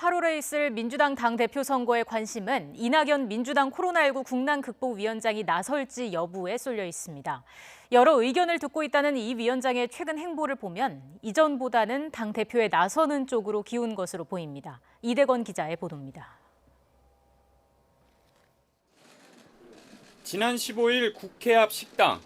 8월에 있을 민주당 당대표 선거의 관심은 이낙연 민주당 코로나19 국난극복위원장이 나설지 여부에 쏠려 있습니다. 여러 의견을 듣고 있다는 이 위원장의 최근 행보를 보면 이전보다는 당대표에 나서는 쪽으로 기운 것으로 보입니다. 이대건 기자의 보도입니다. 지난 15일 국회 앞 식당,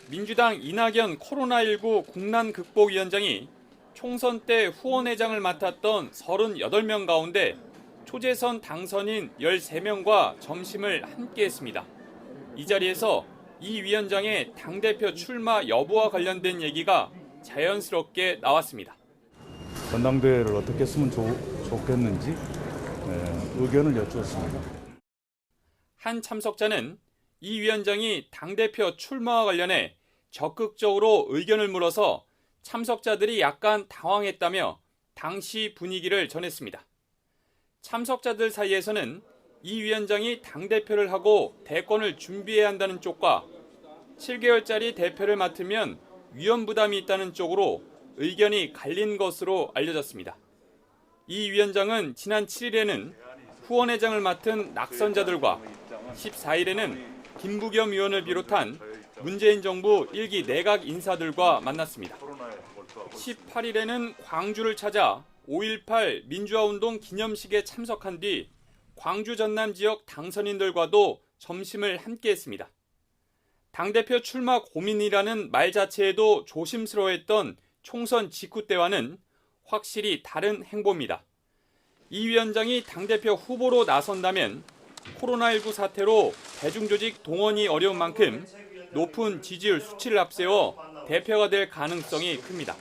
민주당 이낙연 코로나19 국난극복위원장이 총선 때 후원회장을 맡았던 38명 가운데 초재선 당선인 13명과 점심을 함께 했습니다. 이 자리에서 이 위원장의 당대표 출마 여부와 관련된 얘기가 자연스럽게 나왔습니다. 전당대회를 어떻게 했으면 좋겠는지 의견을 여쭈었습니다. 한 참석자는 이 위원장이 당대표 출마와 관련해 적극적으로 의견을 물어서 참석자들이 약간 당황했다며 당시 분위기를 전했습니다. 참석자들 사이에서는 이 위원장이 당대표를 하고 대권을 준비해야 한다는 쪽과 7개월짜리 대표를 맡으면 위험 부담이 있다는 쪽으로 의견이 갈린 것으로 알려졌습니다. 이 위원장은 지난 7일에는 후원회장을 맡은 낙선자들과 14일에는 김부겸 의원을 비롯한 문재인 정부 1기 내각 인사들과 만났습니다. 18일에는 광주를 찾아 5.18 민주화운동 기념식에 참석한 뒤 광주 전남 지역 당선인들과도 점심을 함께 했습니다. 당대표 출마 고민이라는 말 자체에도 조심스러워했던 총선 직후 때와는 확실히 다른 행보입니다. 이 위원장이 당대표 후보로 나선다면 코로나19 사태로 대중조직 동원이 어려운 만큼 높은 지지율 수치를 앞세워 대표가 될 가능성이 큽니다.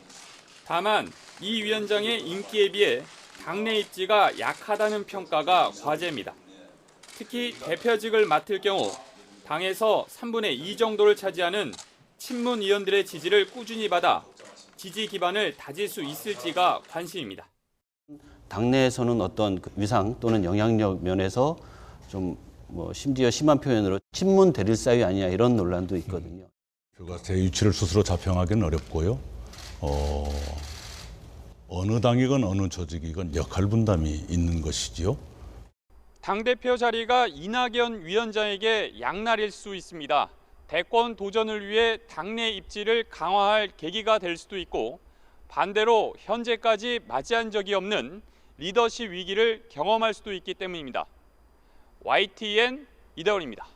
다만 이 위원장의 인기에 비해 당내 입지가 약하다는 평가가 과제입니다. 특히 대표직을 맡을 경우 당에서 3분의 2 정도를 차지하는 친문 의원들의 지지를 꾸준히 받아 지지 기반을 다질 수 있을지가 관심입니다. 당내에서는 어떤 위상 또는 영향력 면에서 좀 심지어 심한 표현으로 친문 대릴 사위 아니냐 이런 논란도 있거든요. 그가 제 위치를 스스로 자평하기는 어렵고요. 어느 당이건 어느 조직이건 역할 분담이 있는 것이지요. 당대표 자리가 이낙연 위원장에게 양날일 수 있습니다. 대권 도전을 위해 당내 입지를 강화할 계기가 될 수도 있고 반대로 현재까지 맞이한 적이 없는 리더십 위기를 경험할 수도 있기 때문입니다. YTN 이대원입니다.